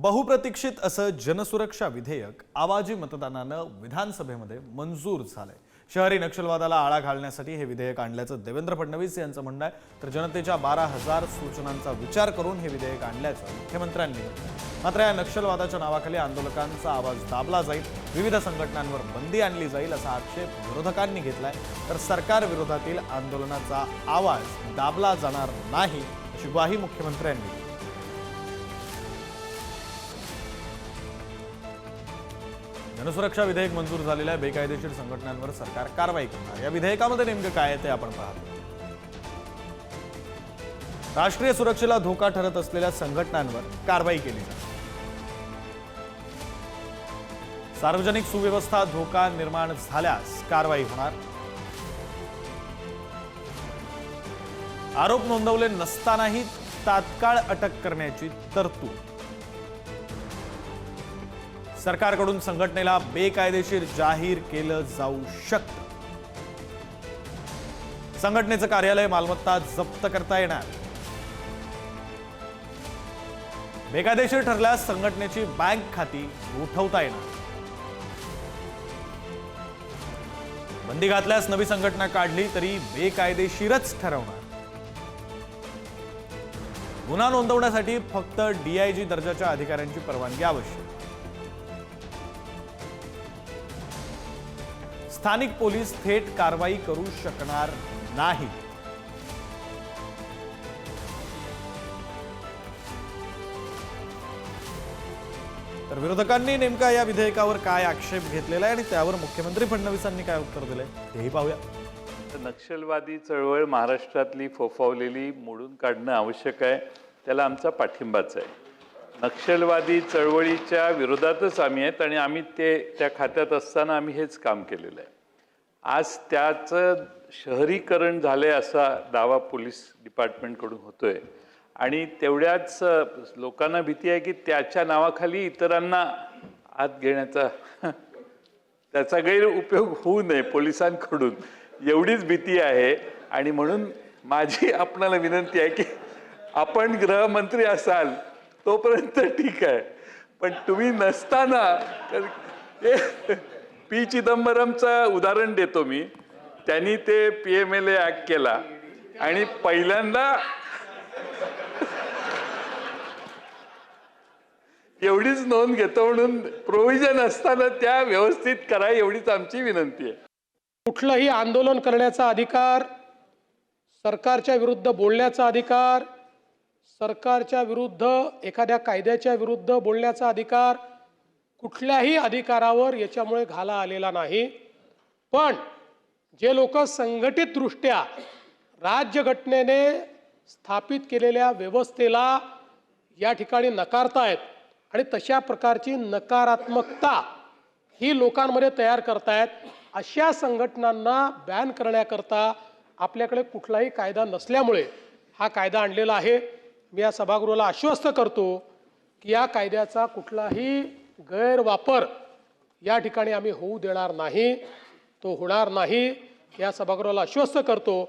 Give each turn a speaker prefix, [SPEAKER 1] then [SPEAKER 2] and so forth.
[SPEAKER 1] बहुप्रतीक्षित असं जनसुरक्षा विधेयक आवाजी मतदानानं विधानसभेमध्ये मंजूर झालंय। शहरी नक्षलवादाला आळा घालण्यासाठी हे विधेयक आणल्याचं देवेंद्र फडणवीस यांचं म्हणणं आहे। तर जनतेच्या 12,000 सूचनांचा विचार करून हे विधेयक आणल्याचं मुख्यमंत्र्यांनी म्हटलं। मात्र या नक्षलवादाच्या नावाखाली आंदोलकांचा आवाज दाबला जाईल, विविध संघटनांवर बंदी आणली जाईल असा आक्षेप विरोधकांनी घेतलाय। तर सरकार विरोधातील आंदोलनाचा आवाज दाबला जाणार नाही अशी ग्वाही मुख्यमंत्र्यांनी दिली। जनसुरक्षा विधेयक मंजूर झालेल्या बेकायदेशीर संघटनांवर सरकार कारवाई करणार। या विधेयकामध्ये नेमकं काय आहे ते आपण पाहतो। राष्ट्रीय सुरक्षेला धोका ठरत असलेल्या संघटनांवर कारवाई केली जाईल। सार्वजनिक सुव्यवस्था धोका निर्माण झाल्यास कारवाई होणार। आरोप नोंदवले नसतानाही तात्काळ अटक करण्याची तरतूद। सरकारकडून संघटनेला बेकायदेशीर जाहीर केलं जाऊ शकतं। संघटनेचं कार्यालय मालमत्ता जप्त करता येणार। बेकायदेशीर ठरल्यास संघटनेची बँक खाती उठवता येणार। बंदी घातल्यास नवी संघटना काढली तरी बेकायदेशीरच ठरवणार। गुन्हा नोंदवण्यासाठी फक्त DIG दर्जाच्या अधिकाऱ्यांची परवानगी आवश्यक। स्थानिक पोलीस थेट कारवाई करू शकणार नाही। तर विरोधकांनी नेमका या विधेयकावर काय आक्षेप घेतलेला आहे आणि त्यावर मुख्यमंत्री फडणवीसांनी काय उत्तर दिलंय तेही पाहूया।
[SPEAKER 2] नक्षलवादी चळवळ महाराष्ट्रातली फोफावलेली मोडून काढणं आवश्यक आहे, त्याला आमचा पाठिंबाच आहे। नक्षलवादी चळवळीच्या विरोधातच आम्ही आहेत आणि आम्ही त्या खात्यात असताना आम्ही हेच काम केलेलं आहे। आज त्याचं शहरीकरण झालंय असा दावा पोलीस डिपार्टमेंटकडून होतोय आणि तेवढ्याच लोकांना भीती आहे की त्याच्या नावाखाली इतरांना आत घेण्याचा त्याचा गैरउपयोग होऊ नये पोलिसांकडून, एवढीच भीती आहे। आणि म्हणून माझी आपणाला विनंती आहे की आपण गृहमंत्री असाल तोपर्यंत ठीक आहे, पण तुम्ही नसताना पी चिदंबरमचं उदाहरण देतो मी। त्यांनी ते PMLA ऍक्ट केला आणि पहिल्यांदा एवढीच नोंद घेतो म्हणून प्रोव्हिजन असताना त्या व्यवस्थित करा, एवढीच आमची विनंती आहे।
[SPEAKER 3] कुठलंही आंदोलन करण्याचा अधिकार, सरकारच्या विरुद्ध बोलण्याचा अधिकार, सरकारच्या विरुद्ध एखाद्या कायद्याच्या विरुद्ध बोलण्याचा अधिकार कुठल्याही अधिकारावर याच्यामुळे घाला आलेला नाही। पण जे लोक संघटितदृष्ट्या राज्यघटनेने स्थापित केलेल्या व्यवस्थेला या ठिकाणी नकारतायत आणि तशा प्रकारची नकारात्मकता ही लोकांमध्ये तयार करतायत, अशा संघटनांना बॅन करण्याकरता आपल्याकडे कुठलाही कायदा नसल्यामुळे हा कायदा आणलेला आहे। मी या सभागृहाला आश्वस्त करतो की या कायद्याचा कुठलाही गैरवापर या ठिकाणी आम्ही होऊ देणार नाही, तो होणार नाही, या सभागृहाला आश्वस्त करतो।